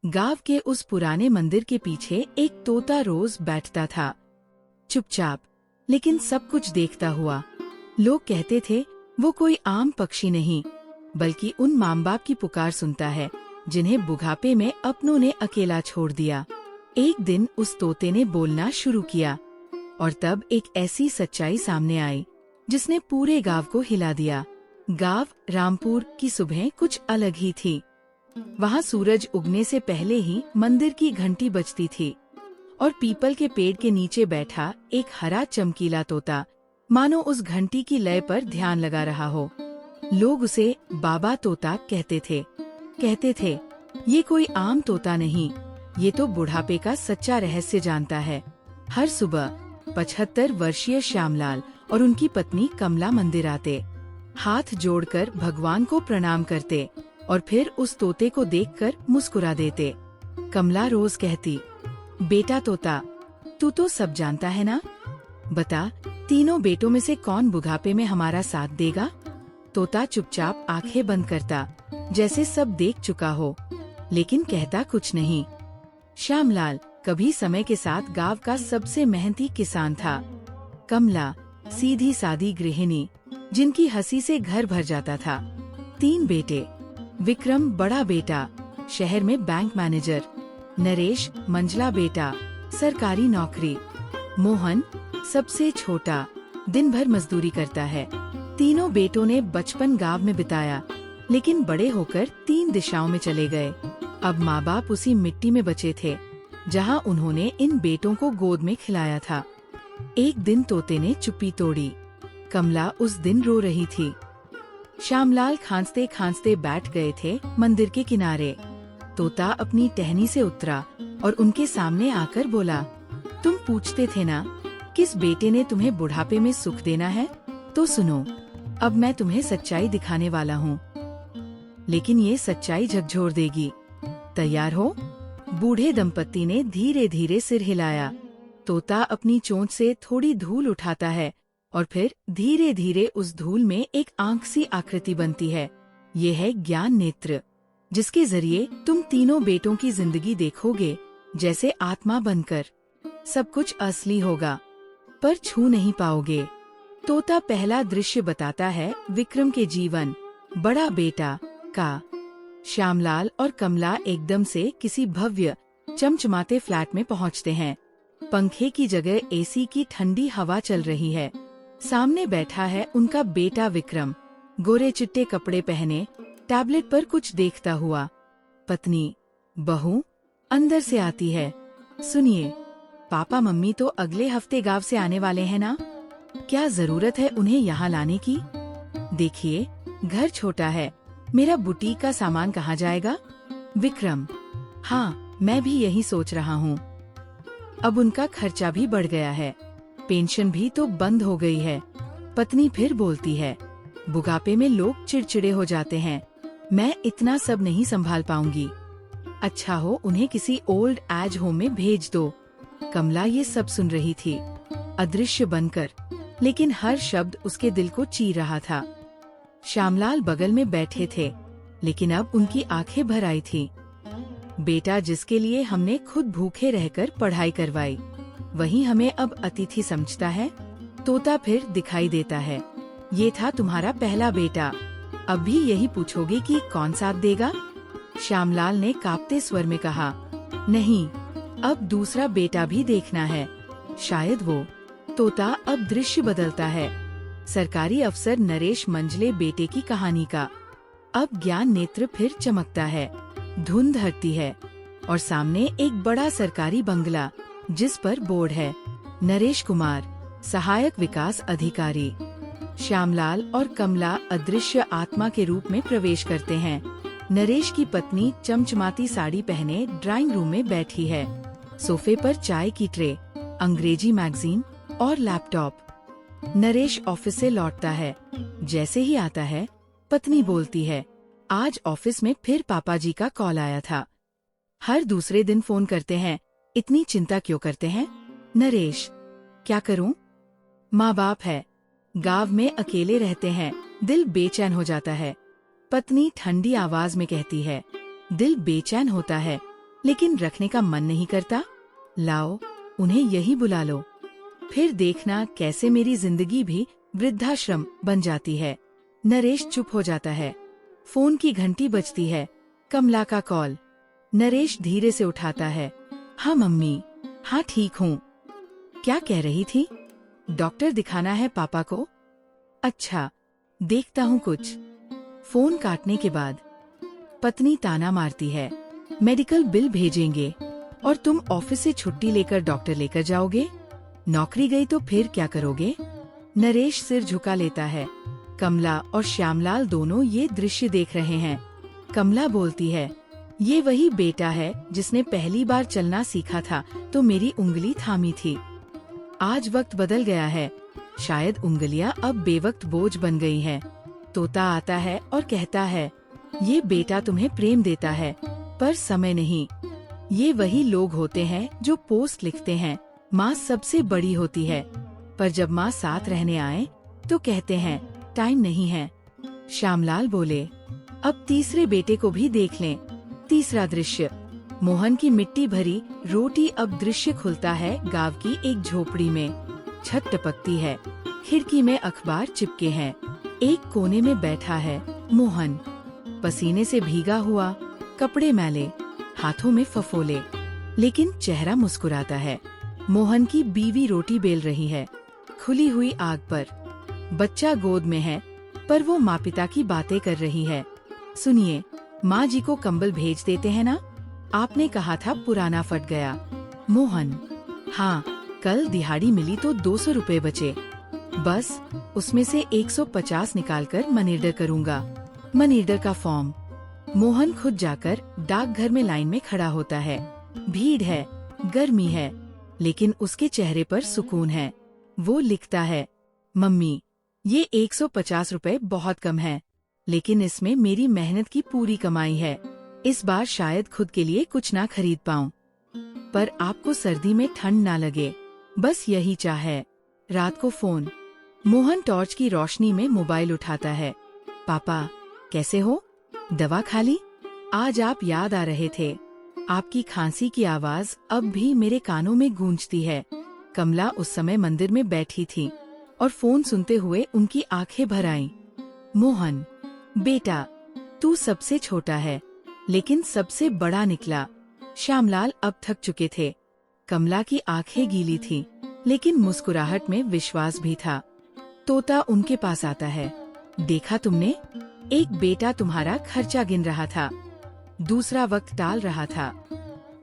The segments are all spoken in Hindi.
गांव के उस पुराने मंदिर के पीछे एक तोता रोज बैठता था, चुपचाप, लेकिन सब कुछ देखता हुआ। लोग कहते थे वो कोई आम पक्षी नहीं, बल्कि उन माँ बाप की पुकार सुनता है जिन्हें बुढ़ापे में अपनों ने अकेला छोड़ दिया। एक दिन उस तोते ने बोलना शुरू किया और तब एक ऐसी सच्चाई सामने आई जिसने पूरे गांव को हिला दिया। गांव रामपुर की सुबह कुछ अलग ही थी। वहाँ सूरज उगने से पहले ही मंदिर की घंटी बजती थी और पीपल के पेड़ के नीचे बैठा एक हरा चमकीला तोता मानो उस घंटी की लय पर ध्यान लगा रहा हो। लोग उसे बाबा तोता कहते थे ये कोई आम तोता नहीं, ये तो बुढ़ापे का सच्चा रहस्य जानता है। हर सुबह 75 वर्षीय श्यामलाल और उनकी पत्नी कमला मंदिर आते, हाथ जोड़कर भगवान को प्रणाम करते और फिर उस तोते को देखकर मुस्कुरा देते। कमला रोज कहती, बेटा तोता, तू तो सब जानता है ना, बता तीनों बेटों में से कौन बुढ़ापे में हमारा साथ देगा। तोता चुपचाप आंखें बंद करता, जैसे सब देख चुका हो, लेकिन कहता कुछ नहीं। श्यामलाल कभी समय के साथ गांव का सबसे मेहनती किसान था। कमला सीधी सादी गृहिणी जिनकी हंसी से घर भर जाता था। 3 बेटे, विक्रम बड़ा बेटा शहर में बैंक मैनेजर, नरेश मंझला बेटा सरकारी नौकरी, मोहन सबसे छोटा दिन भर मजदूरी करता है। तीनों बेटों ने बचपन गांव में बिताया, लेकिन बड़े होकर 3 दिशाओं में चले गए। अब माँ बाप उसी मिट्टी में बचे थे जहाँ उन्होंने इन बेटों को गोद में खिलाया था। एक दिन तोते ने चुप्पी तोड़ी। कमला उस दिन रो रही थी। श्यामलाल खांसते खांसते बैठ गए थे मंदिर के किनारे। तोता अपनी टहनी से उतरा और उनके सामने आकर बोला, तुम पूछते थे ना किस बेटे ने तुम्हें बुढ़ापे में सुख देना है, तो सुनो, अब मैं तुम्हें सच्चाई दिखाने वाला हूँ। लेकिन ये सच्चाई झकझोर देगी। तैयार हो? बूढ़े दंपत्ति ने धीरे धीरे सिर हिलाया। तोता अपनी चोंच से थोड़ी धूल उठाता है और फिर धीरे धीरे उस धूल में एक आंख सी आकृति बनती है। ये है ज्ञान नेत्र, जिसके जरिए तुम तीनों बेटों की जिंदगी देखोगे जैसे आत्मा बनकर। सब कुछ असली होगा, पर छू नहीं पाओगे। तोता पहला दृश्य बताता है विक्रम के जीवन, बड़ा बेटा का। श्यामलाल और कमला एकदम से किसी भव्य चमचमाते फ्लैट में पहुंचते हैं। पंखे की जगह एसी की ठंडी हवा चल रही है। सामने बैठा है उनका बेटा विक्रम, गोरे चिट्टे कपड़े पहने, टैबलेट पर कुछ देखता हुआ। पत्नी, बहू अंदर से आती है, सुनिए, पापा मम्मी तो अगले हफ्ते गांव से आने वाले हैं ना, क्या जरूरत है उन्हें यहाँ लाने की। देखिए घर छोटा है, मेरा बुटीक का सामान कहाँ जाएगा। विक्रम, हाँ मैं भी यही सोच रहा हूँ। अब उनका खर्चा भी बढ़ गया है, पेंशन भी तो बंद हो गई है। पत्नी फिर बोलती है, बुढ़ापे में लोग चिड़चिड़े हो जाते हैं, मैं इतना सब नहीं संभाल पाऊंगी। अच्छा हो उन्हें किसी ओल्ड एज होम में भेज दो। कमला ये सब सुन रही थी, अदृश्य बनकर, लेकिन हर शब्द उसके दिल को चीर रहा था। श्यामलाल बगल में बैठे थे, लेकिन अब उनकी आंखें भर आई थी। बेटा जिसके लिए हमने खुद भूखे रहकर पढ़ाई करवाई, वही हमें अब अतिथि समझता है। तोता फिर दिखाई देता है, ये था तुम्हारा पहला बेटा, अब भी यही पूछोगे कि कौन साथ देगा। श्यामलाल ने कांपते स्वर में कहा, नहीं, अब दूसरा बेटा भी देखना है, शायद वो। तोता अब दृश्य बदलता है, सरकारी अफसर नरेश मंझले बेटे की कहानी का। अब ज्ञान नेत्र फिर चमकता है, धुंध हटती है और सामने एक बड़ा सरकारी बंगला जिस पर बोर्ड है, नरेश कुमार, सहायक विकास अधिकारी। श्यामलाल और कमला अदृश्य आत्मा के रूप में प्रवेश करते हैं। नरेश की पत्नी चमचमाती साड़ी पहने ड्राइंग रूम में बैठी है। सोफे पर चाय की ट्रे, अंग्रेजी मैगजीन और लैपटॉप। नरेश ऑफिस से लौटता है। जैसे ही आता है, पत्नी बोलती है, आज ऑफिस में फिर पापा जी का कॉल आया था। हर दूसरे दिन फोन करते हैं, इतनी चिंता क्यों करते हैं। नरेश, क्या करूं? माँ बाप है, गांव में अकेले रहते हैं, दिल बेचैन हो जाता है। पत्नी ठंडी आवाज में कहती है, दिल बेचैन होता है, लेकिन रखने का मन नहीं करता। लाओ, उन्हें यही बुला लो, फिर देखना कैसे मेरी जिंदगी भी वृद्धाश्रम बन जाती है। नरेश चुप हो जाता है। फोन की घंटी बजती है। कमला का कॉल। नरेश धीरे से उठाता है। हाँ मम्मी, हाँ ठीक हूँ। क्या कह रही थी? डॉक्टर दिखाना है पापा को। अच्छा, देखता हूँ कुछ। फोन काटने के बाद पत्नी ताना मारती है, मेडिकल बिल भेजेंगे और तुम ऑफिस से छुट्टी लेकर डॉक्टर लेकर जाओगे। नौकरी गई तो फिर क्या करोगे? नरेश सिर झुका लेता है। कमला और श्यामलाल दोनों ये दृश्य देख रहे हैं। कमला बोलती है, ये वही बेटा है जिसने पहली बार चलना सीखा था तो मेरी उंगली थामी थी। आज वक्त बदल गया है, शायद उंगलियां अब बेवक्त बोझ बन गई हैं। तोता आता है और कहता है, ये बेटा तुम्हें प्रेम देता है, पर समय नहीं। ये वही लोग होते हैं जो पोस्ट लिखते हैं, माँ सबसे बड़ी होती है, पर जब माँ साथ रहने आए तो कहते हैं टाइम नहीं है। श्यामलाल बोले, अब तीसरे बेटे को भी देख लें। तीसरा दृश्य, मोहन की मिट्टी भरी रोटी। अब दृश्य खुलता है गांव की एक झोपड़ी में। छत टपकती है, खिड़की में अखबार चिपके हैं। एक कोने में बैठा है मोहन, पसीने से भीगा हुआ, कपड़े मैले, हाथों में फफोले, लेकिन चेहरा मुस्कुराता है। मोहन की बीवी रोटी बेल रही है, खुली हुई आग पर। बच्चा गोद में है, पर वो माँ पिता की बातें कर रही है। सुनिए, माँ जी को कंबल भेज देते हैं ना? आपने कहा था पुराना फट गया। मोहन, हाँ, कल दिहाड़ी मिली तो 200 रुपए बचे। बस उसमें से 150 निकालकर मनी ऑर्डर करूँगा। मनी ऑर्डर का फॉर्म। मोहन खुद जाकर डाकघर में लाइन में खड़ा होता है। भीड़ है, गर्मी है, लेकिन उसके चेहरे पर सुकून है। वो लिखता है, मम्मी, ये 150 रुपए बहुत कम है, लेकिन इसमें मेरी मेहनत की पूरी कमाई है। इस बार शायद खुद के लिए कुछ ना खरीद पाऊँ, पर आपको सर्दी में ठंड ना लगे, बस यही चाह है। रात को फोन। मोहन टॉर्च की रोशनी में मोबाइल उठाता है। पापा, कैसे हो? दवा खा ली? आज आप याद आ रहे थे। आपकी खांसी की आवाज अब भी मेरे कानों में गूंजती है। कमला उस समय मंदिर में बैठी थी और फोन सुनते हुए उनकी आंखें भर आईं। मोहन, बेटा, तू सबसे छोटा है, लेकिन सबसे बड़ा निकला। श्यामलाल अब थक चुके थे। कमला की आंखें गीली थी, लेकिन मुस्कुराहट में विश्वास भी था। तोता उनके पास आता है। देखा तुमने? एक बेटा तुम्हारा खर्चा गिन रहा था, दूसरा वक्त टाल रहा था,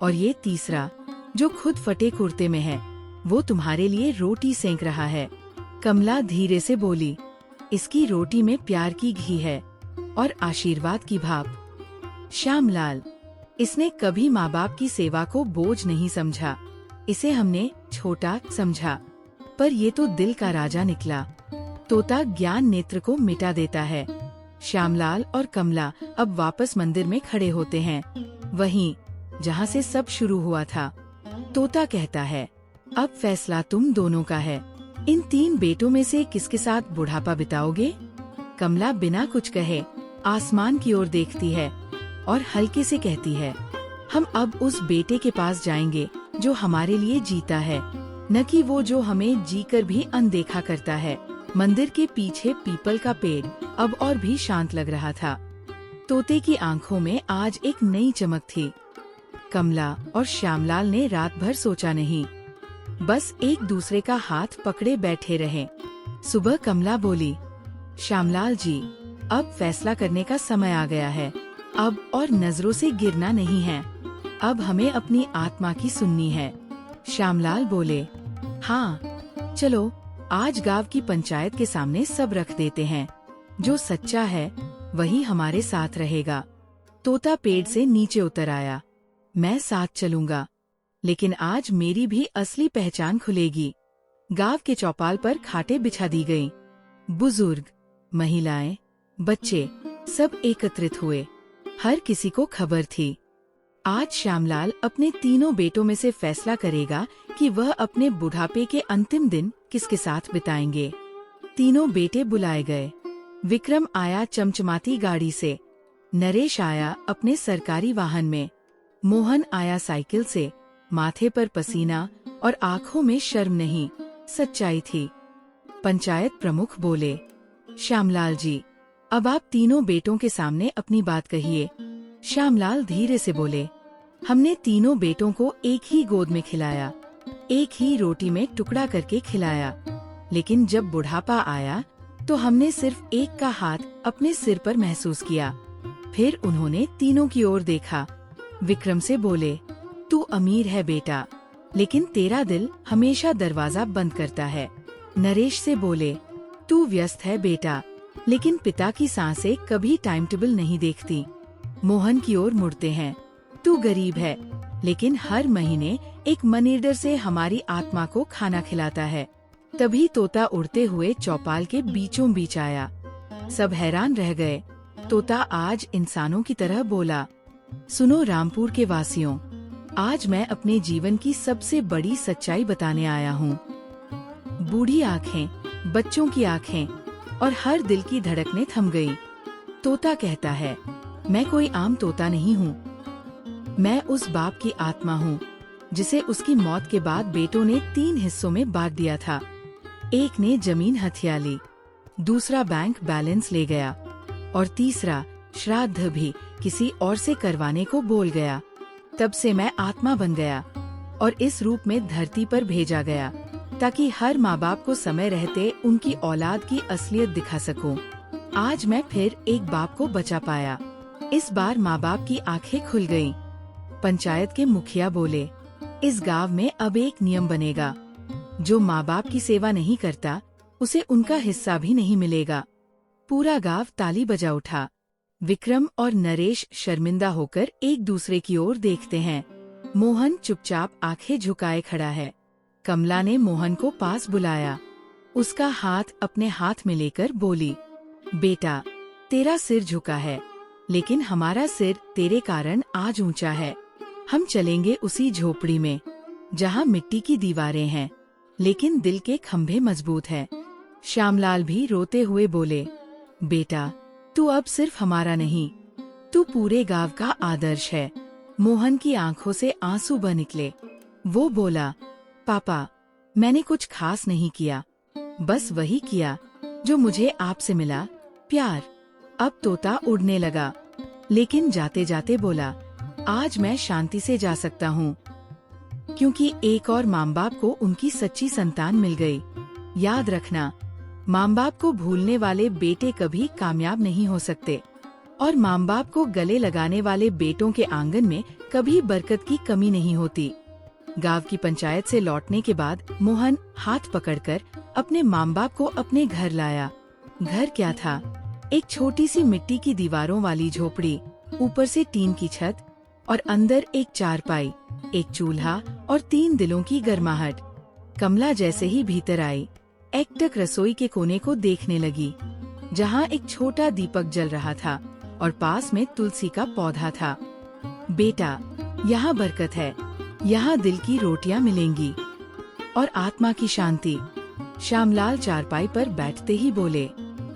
और ये तीसरा जो खुद फटे कुर्ते में है, वो तुम्हारे लिए रोटी सेंक रहा है। कमला धीरे से बोली, इसकी रोटी में प्यार की घी है और आशीर्वाद की भाप। श्यामलाल, इसने कभी माँ बाप की सेवा को बोझ नहीं समझा। इसे हमने छोटा समझा, पर ये तो दिल का राजा निकला। तोता ज्ञान नेत्र को मिटा देता है। श्यामलाल और कमला अब वापस मंदिर में खड़े होते हैं, वहीं जहाँ से सब शुरू हुआ था। तोता कहता है, अब फैसला तुम दोनों का है। इन 3 बेटों में से किसके साथ बुढ़ापा बिताओगे? कमला बिना कुछ कहे आसमान की ओर देखती है और हल्के से कहती है, हम अब उस बेटे के पास जाएंगे जो हमारे लिए जीता है, न कि वो जो हमें जीकर भी अनदेखा करता है। मंदिर के पीछे पीपल का पेड़ अब और भी शांत लग रहा था। तोते की आंखों में आज एक नई चमक थी। कमला और श्यामलाल ने रात भर सोचा नहीं, बस एक दूसरे का हाथ पकड़े बैठे रहे। सुबह कमला बोली, श्यामलाल जी, अब फैसला करने का समय आ गया है। अब और नजरों से गिरना नहीं है। अब हमें अपनी आत्मा की सुननी है। श्यामलाल बोले, हाँ, चलो आज गांव की पंचायत के सामने सब रख देते हैं। जो सच्चा है वही हमारे साथ रहेगा। तोता पेड़ से नीचे उतर आया। मैं साथ चलूंगा, लेकिन आज मेरी भी असली पहचान खुलेगी। गांव के चौपाल पर खाटें बिछा दी गईं। बुजुर्ग, महिलाएं, बच्चे सब एकत्रित हुए। हर किसी को खबर थी। आज श्यामलाल अपने तीनों बेटों में से फैसला करेगा कि वह अपने बुढ़ापे के अंतिम दिन किसके साथ बिताएंगे। तीनों बेटे बुलाए गए। विक्रम आया चमचमाती गाड़ी से, नरेश आया अपने सरकारी वाहन में, मोहन आया साइकिल से, माथे पर पसीना और आंखों में शर्म नहीं, सच्चाई थी। पंचायत प्रमुख बोले, श्यामलाल जी, अब आप तीनों बेटों के सामने अपनी बात कहिए। श्यामलाल धीरे से बोले, हमने तीनों बेटों को एक ही गोद में खिलाया, एक ही रोटी में टुकड़ा करके खिलाया, लेकिन जब बुढ़ापा आया तो हमने सिर्फ एक का हाथ अपने सिर पर महसूस किया। फिर उन्होंने तीनों की ओर देखा। विक्रम से बोले, तू अमीर है बेटा, लेकिन तेरा दिल हमेशा दरवाजा बंद करता है। नरेश से बोले, तू व्यस्त है बेटा, लेकिन पिता की सांसें कभी टाइम टेबल नहीं देखती। मोहन की ओर मुड़ते हैं, तू गरीब है, लेकिन हर महीने एक मनीडर से हमारी आत्मा को खाना खिलाता है। तभी तोता उड़ते हुए चौपाल के बीचों बीच आया। सब हैरान रह गए। तोता आज इंसानों की तरह बोला, सुनो रामपुर के वासियों, आज मैं अपने जीवन की सबसे बड़ी सच्चाई बताने आया हूँ। बूढ़ी आँखें, बच्चों की आँखें और हर दिल की धड़कनें थम गई। तोता कहता है, मैं कोई आम तोता नहीं हूँ, मैं उस बाप की आत्मा हूँ जिसे उसकी मौत के बाद बेटों ने 3 हिस्सों में बांट दिया था। एक ने जमीन हथिया ली, दूसरा बैंक बैलेंस ले गया और तीसरा श्राद्ध भी किसी और से करवाने को बोल गया। तब से मैं आत्मा बन गया और इस रूप में धरती पर भेजा गया ताकि हर माँ बाप को समय रहते उनकी औलाद की असलियत दिखा सकूं। आज मैं फिर एक बाप को बचा पाया। इस बार माँ बाप की आंखें खुल गईं। पंचायत के मुखिया बोले, इस गांव में अब एक नियम बनेगा, जो माँ बाप की सेवा नहीं करता उसे उनका हिस्सा भी नहीं मिलेगा। पूरा गांव ताली बजा उठा। विक्रम और नरेश शर्मिंदा होकर एक दूसरे की ओर देखते हैं। मोहन चुपचाप आंखें झुकाए खड़ा है। कमला ने मोहन को पास बुलाया। उसका हाथ अपने हाथ में लेकर बोली, बेटा, तेरा सिर झुका है, लेकिन हमारा सिर तेरे कारण आज ऊंचा है। हम चलेंगे उसी झोपड़ी में जहाँ मिट्टी की दीवारें हैं, लेकिन दिल के खंभे मजबूत हैं। श्यामलाल भी रोते हुए बोले, बेटा, तू अब सिर्फ हमारा नहीं, तू पूरे गांव का आदर्श है। मोहन की आंखों से आंसू बह निकले। वो बोला, पापा, मैंने कुछ खास नहीं किया, बस वही किया जो मुझे आपसे मिला, प्यार। अब तोता उड़ने लगा, लेकिन जाते जाते बोला, आज मैं शांति से जा सकता हूँ, क्योंकि एक और माँ बाप को उनकी सच्ची संतान मिल गई। याद रखना, माँ बाप को भूलने वाले बेटे कभी कामयाब नहीं हो सकते, और माँ बाप को गले लगाने वाले बेटों के आंगन में कभी बरकत की कमी नहीं होती। गांव की पंचायत से लौटने के बाद मोहन हाथ पकड़कर अपने माँ बाप को अपने घर लाया। घर क्या था? एक छोटी सी मिट्टी की दीवारों वाली झोपड़ी, ऊपर से टीन की छत और अंदर एक चारपाई, एक चूल्हा और 3 दिलों की गर्माहट। कमला जैसे ही भीतर आई, एकटक रसोई के कोने को देखने लगी, जहाँ एक छोटा दीपक जल रहा था और पास में तुलसी का पौधा था। बेटा, यहाँ बरकत है, यहाँ दिल की रोटियाँ मिलेंगी और आत्मा की शांति। श्यामलाल चारपाई पर बैठते ही बोले,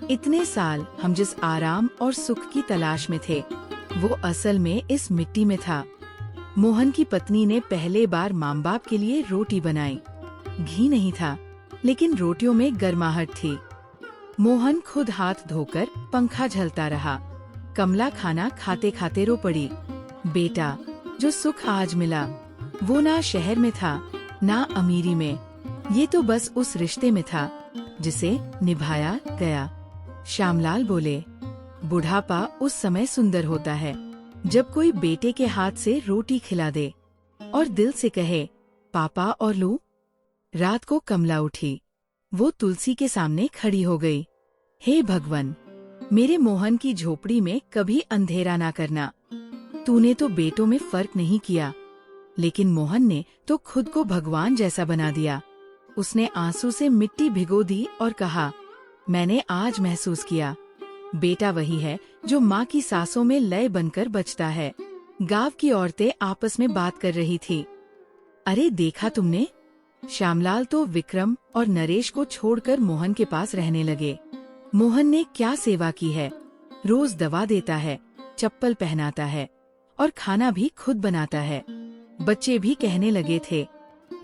इतने साल हम जिस आराम और सुख की तलाश में थे, वो असल में इस मिट्टी में था। मोहन की पत्नी ने पहले बार माँ बाप के लिए रोटी बनाई। घी नहीं था, लेकिन रोटियों में गर्माहट थी। मोहन खुद हाथ धोकर पंखा झलता रहा। कमला खाना खाते खाते रो पड़ी। बेटा, जो सुख आज मिला, वो ना शहर में था, ना अमीरी में, ये तो बस उस रिश्ते में था जिसे निभाया गया। श्यामलाल बोले, बुढ़ापा उस समय सुंदर होता है जब कोई बेटे के हाथ से रोटी खिला दे और दिल से कहे, पापा और लू। रात को कमला उठी। वो तुलसी के सामने खड़ी हो गई। हे भगवान, मेरे मोहन की झोपड़ी में कभी अंधेरा ना करना। तूने तो बेटों में फर्क नहीं किया, लेकिन मोहन ने तो खुद को भगवान जैसा बना दिया। उसने आंसू से मिट्टी भिगो दी और कहा, मैंने आज महसूस किया, बेटा वही है जो माँ की सांसों में लय बनकर बचता है। गांव की औरतें आपस में बात कर रही थी। अरे देखा तुमने? श्यामलाल तो विक्रम और नरेश को छोड़कर मोहन के पास रहने लगे। मोहन ने क्या सेवा की है, रोज दवा देता है, चप्पल पहनाता है और खाना भी खुद बनाता है। बच्चे भी कहने लगे थे,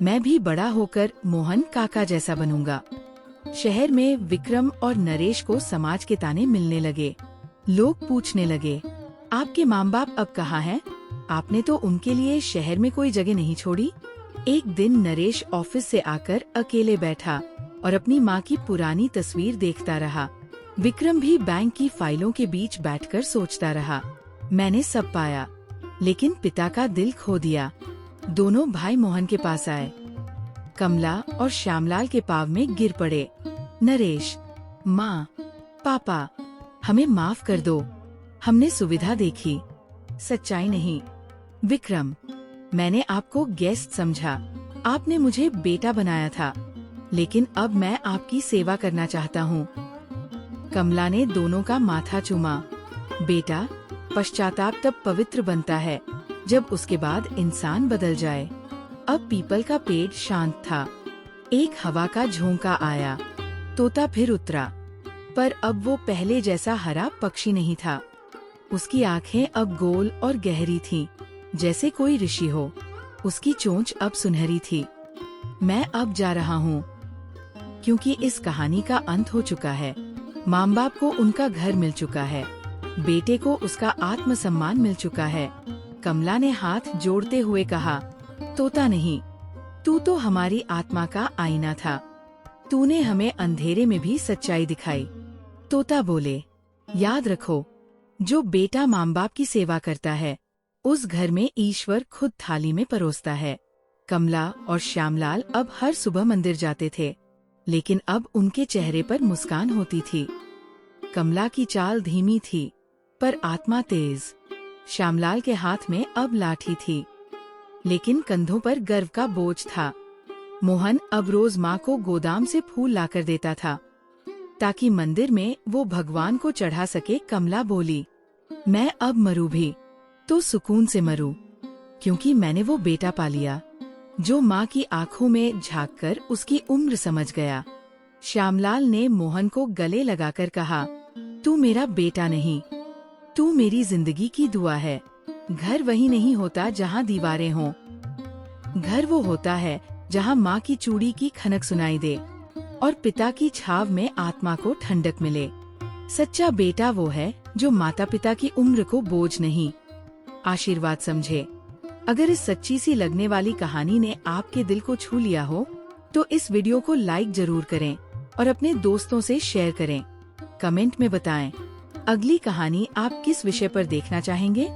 मैं भी बड़ा होकर मोहन काका जैसा बनूंगा। शहर में विक्रम और नरेश को समाज के ताने मिलने लगे। लोग पूछने लगे, आपके माँ बाप अब कहाँ हैं? आपने तो उनके लिए शहर में कोई जगह नहीं छोड़ी। एक दिन नरेश ऑफिस से आकर अकेले बैठा और अपनी माँ की पुरानी तस्वीर देखता रहा। विक्रम भी बैंक की फाइलों के बीच बैठकर सोचता रहा, मैंने सब पाया, लेकिन पिता का दिल खो दिया। दोनों भाई मोहन के पास आए। कमला और श्यामलाल के पाँव में गिर पड़े। नरेश, माँ, पापा, हमें माफ कर दो, हमने सुविधा देखी, सच्चाई नहीं। विक्रम, मैंने आपको गेस्ट समझा, आपने मुझे बेटा बनाया था, लेकिन अब मैं आपकी सेवा करना चाहता हूँ। कमला ने दोनों का माथा चूमा। बेटा, पश्चाताप तब पवित्र बनता है जब उसके बाद इंसान बदल जाए। अब पीपल का पेड़ शांत था। एक हवा का झोंका आया, तोता फिर उतरा, पर अब वो पहले जैसा हरा पक्षी नहीं था। उसकी आंखें अब गोल और गहरी थीं, जैसे कोई ऋषि हो। उसकी चोंच अब सुनहरी थी। मैं अब जा रहा हूँ, क्योंकि इस कहानी का अंत हो चुका है। माँ बाप को उनका घर मिल चुका है, बेटे को उसका आत्मसम्मान मिल चुका है। कमला ने हाथ जोड़ते हुए कहा, तोता नहीं, तू तो हमारी आत्मा का आईना था। तूने हमें अंधेरे में भी सच्चाई दिखाई। तोता बोले, याद रखो, जो बेटा माँ बाप की सेवा करता है, उस घर में ईश्वर खुद थाली में परोसता है। कमला और श्यामलाल अब हर सुबह मंदिर जाते थे, लेकिन अब उनके चेहरे पर मुस्कान होती थी। कमला की चाल धीमी थी, पर आत्मा तेज। श्यामलाल के हाथ में अब लाठी थी, लेकिन कंधों पर गर्व का बोझ था। मोहन अब रोज माँ को गोदाम से फूल लाकर देता था, ताकि मंदिर में वो भगवान को चढ़ा सके। कमला बोली, मैं अब मरूं भी तो सुकून से मरूं, क्योंकि मैंने वो बेटा पा लिया जो माँ की आंखों में झांककर उसकी उम्र समझ गया। श्यामलाल ने मोहन को गले लगाकर कहा, तू मेरा बेटा नहीं, तू मेरी जिंदगी की दुआ है। घर वही नहीं होता जहाँ दीवारें हों, घर वो होता है जहाँ माँ की चूड़ी की खनक सुनाई दे और पिता की छाव में आत्मा को ठंडक मिले। सच्चा बेटा वो है जो माता पिता की उम्र को बोझ नहीं, आशीर्वाद समझे। अगर इस सच्ची सी लगने वाली कहानी ने आपके दिल को छू लिया हो, तो इस वीडियो को लाइक जरूर करें और अपने दोस्तों से शेयर करें। कमेंट में बताएं, अगली कहानी आप किस विषय पर देखना चाहेंगे।